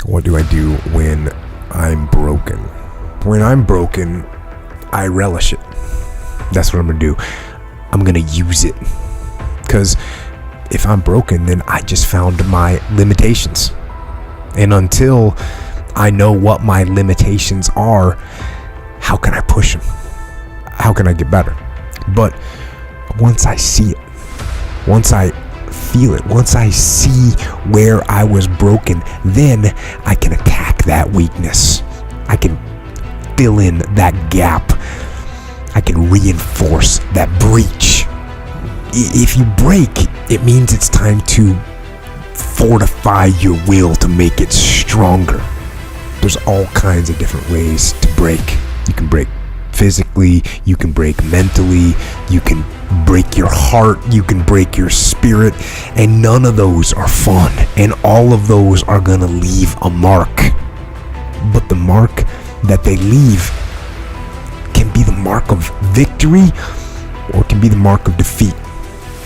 What do I do when I'm broken? When I'm broken, I relish it. That's what I'm gonna do. I'm gonna use it. Because if I'm broken, then I just found my limitations. And until I know what my limitations are, how can I push them? How can I get better? But once I see it, once I feel it, once I see where I was broken, then I can attack that weakness. I can fill in that gap. I can reinforce that breach. If you break, it means it's time to fortify your will to make it stronger. There's all kinds of different ways to break. You can break physically, you can break mentally, you can break your heart, you can break your spirit, and none of those are fun, and all of those are gonna leave a mark. But the mark that they leave can be the mark of victory or it can be the mark of defeat.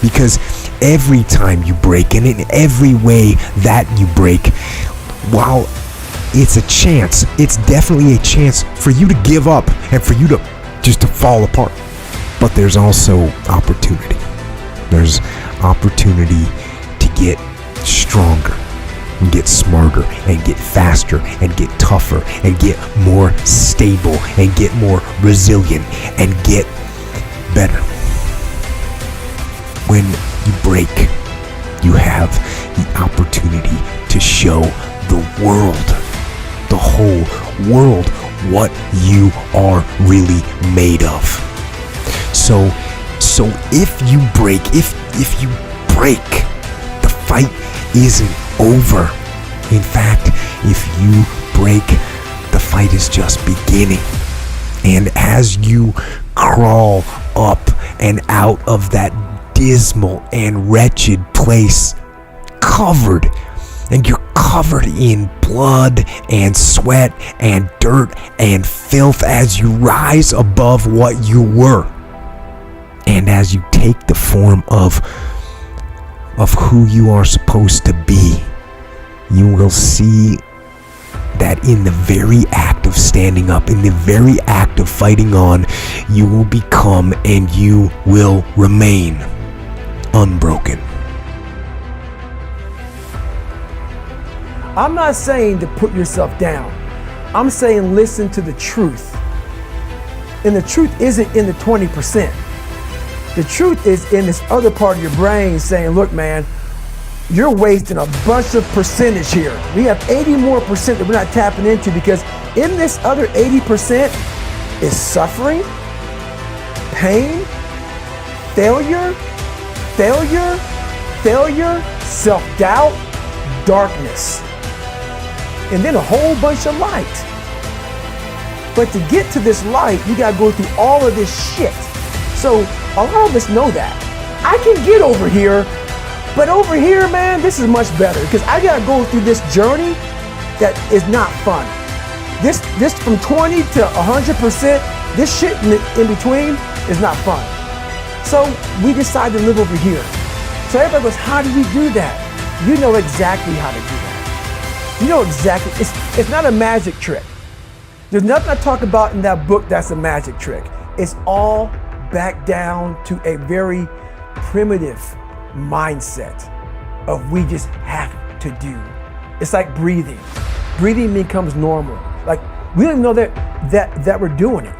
Because every time you break, and in every way that you break, while it's a chance, it's definitely a chance for you to give up and for you to just to fall apart. But there's also opportunity. There's opportunity to get stronger and get smarter and get faster and get tougher and get more stable and get more resilient and get better. When you break, you have the opportunity to show the world, the whole world, what you are really made of. So if you break, the fight isn't over. In fact, if you break, the fight is just beginning. And as you crawl up and out of that dismal and wretched place, and you're covered in blood and sweat and dirt and filth as you rise above what you were, and as you take the form of who you are supposed to be, you will see that in the very act of standing up, in the very act of fighting on, you will become and you will remain unbroken. I'm not saying to put yourself down. I'm saying listen to the truth. And the truth isn't in the 20%. The truth is in this other part of your brain saying, look, man, you're wasting a bunch of percentage here. We have 80 more percent that we're not tapping into, because in this other 80% is suffering, pain, failure, self-doubt, darkness, and then a whole bunch of light. But to get to this light, you gotta go through all of this shit. So a lot of us know that. I can get over here, but over here, man, this is much better, because I gotta go through this journey that is not fun. This from 20 to 100%, this shit in between is not fun. So we decide to live over here. So everybody goes, how do you do that? You know exactly how to do that. You know exactly, it's not a magic trick. There's nothing I talk about in that book that's a magic trick. It's all back down to a very primitive mindset of we just have to do. It's like breathing. Breathing becomes normal. Like we don't even know that we're doing it.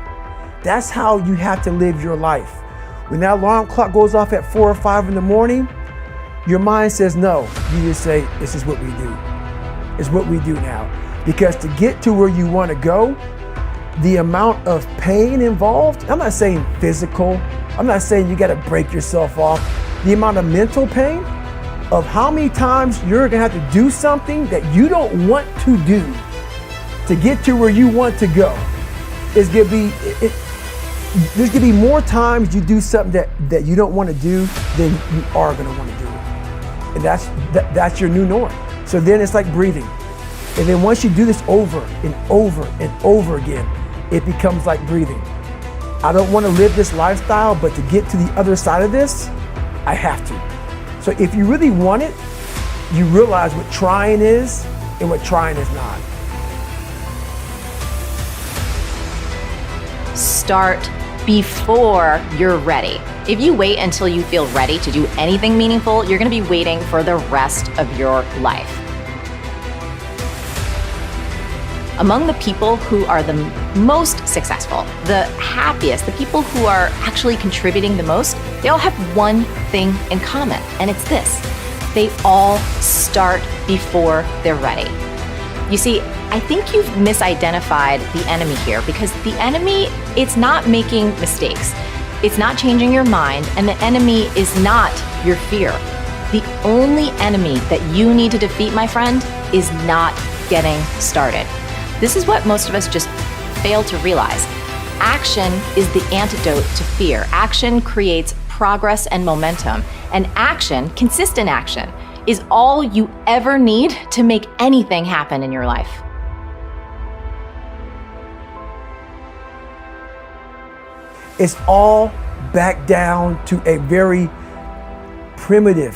That's how you have to live your life. When that alarm clock goes off at 4 or 5 in the morning, your mind says no. You just say, this is what we do. It's what we do now. Because to get to where you want to go, the amount of pain involved, I'm not saying physical, I'm not saying you got to break yourself off. The amount of mental pain of how many times you're going to have to do something that you don't want to do to get to where you want to go is going to be, there's going to be more times you do something that you don't want to do than you are going to want to do it. And that's your new norm. So then it's like breathing. And then once you do this over and over and over again, it becomes like breathing. I don't want to live this lifestyle, but to get to the other side of this, I have to. So if you really want it, you realize what trying is and what trying is not. Start before you're ready. If you wait until you feel ready to do anything meaningful, you're going to be waiting for the rest of your life. Among the people who are the most successful, the happiest, the people who are actually contributing the most, they all have one thing in common, and it's this. They all start before they're ready. You see, I think you've misidentified the enemy here, because the enemy, it's not making mistakes. It's not changing your mind, and the enemy is not your fear. The only enemy that you need to defeat, my friend, is not getting started. This is what most of us just fail to realize. Action is the antidote to fear. Action creates progress and momentum. And action, consistent action, is all you ever need to make anything happen in your life. It's all back down to a very primitive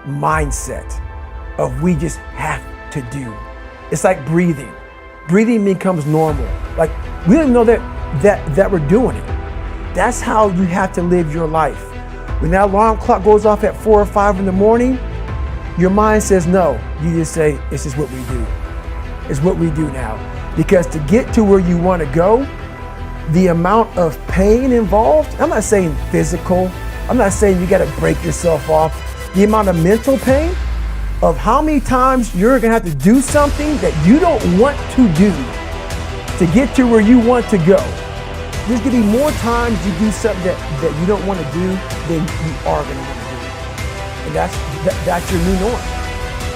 mindset of we just have to do. It's like breathing. Breathing becomes normal. Like we don't even know that we're doing it. That's how you have to live your life. When that alarm clock goes off at 4 or 5 in the morning, your mind says no. You just say, this is what we do. It's what we do now. Because to get to where you want to go, the amount of pain involved, I'm not saying physical, I'm not saying you got to break yourself off. The amount of mental pain of how many times you're going to have to do something that you don't want to do to get to where you want to go. There's going to be more times you do something that you don't want to do than you are going to want to do. And that's your new norm.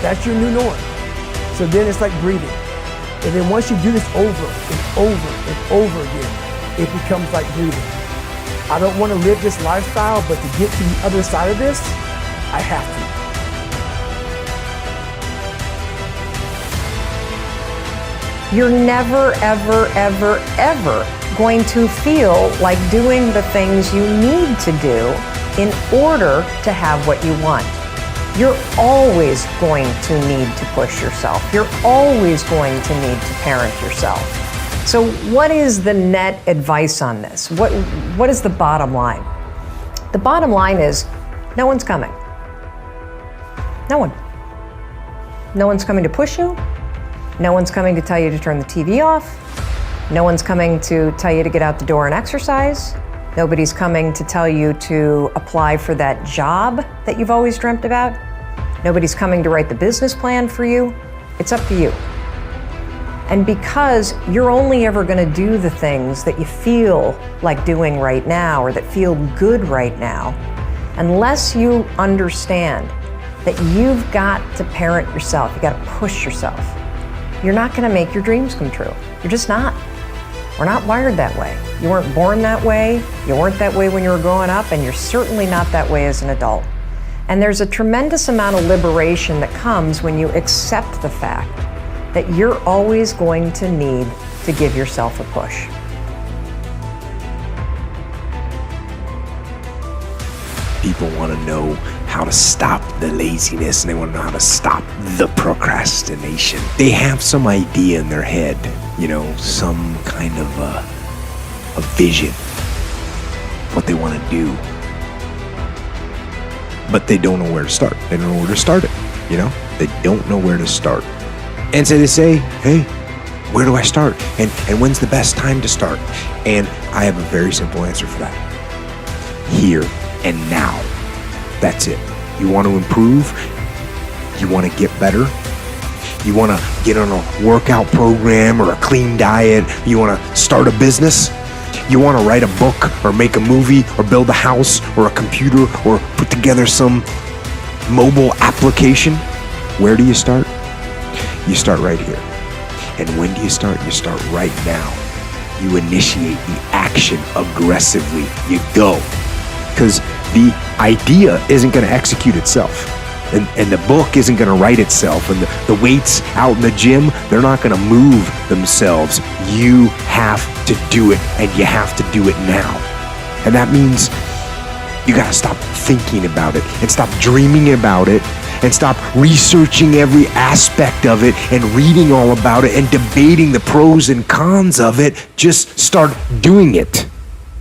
That's your new norm. So then it's like breathing. And then once you do this over and over and over again, it becomes like breathing. I don't want to live this lifestyle, but to get to the other side of this, I have to. You're never, ever, ever, ever going to feel like doing the things you need to do in order to have what you want. You're always going to need to push yourself. You're always going to need to parent yourself. So what is the net advice on this? What is the bottom line? The bottom line is no one's coming. No one. No one's coming to push you. No one's coming to tell you to turn the TV off. No one's coming to tell you to get out the door and exercise. Nobody's coming to tell you to apply for that job that you've always dreamt about. Nobody's coming to write the business plan for you. It's up to you. And because you're only ever going to do the things that you feel like doing right now or that feel good right now, unless you understand that you've got to parent yourself, you got to push yourself, you're not going to make your dreams come true. You're just not. We're not wired that way. You weren't born that way. You weren't that way when you were growing up, and you're certainly not that way as an adult. And there's a tremendous amount of liberation that comes when you accept the fact that you're always going to need to give yourself a push. People want to know how to stop the laziness, and they want to know how to stop the procrastination. They have some idea in their head, some kind of a vision, what they want to do. But they don't know where to start. They don't know where to start it, They don't know where to start. And so they say, hey, where do I start? And when's the best time to start? And I have a very simple answer for that. Here and now. That's it. You want to improve? You want to get better? You want to get on a workout program or a clean diet? You want to start a business? You want to write a book or make a movie or build a house or a computer or put together some mobile application? Where do you start? You start right here. And when do you start? You start right now. You initiate the action aggressively. You go. Because the idea isn't going to execute itself. And the book isn't going to write itself. And the weights out in the gym, they're not going to move themselves. You have to do it, and you have to do it now. And that means you got to stop thinking about it and stop dreaming about it and stop researching every aspect of it and reading all about it and debating the pros and cons of it. Just start doing it.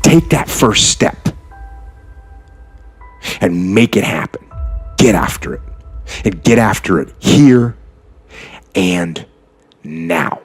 Take that first step and make it happen. Get after it. And get after it here and now.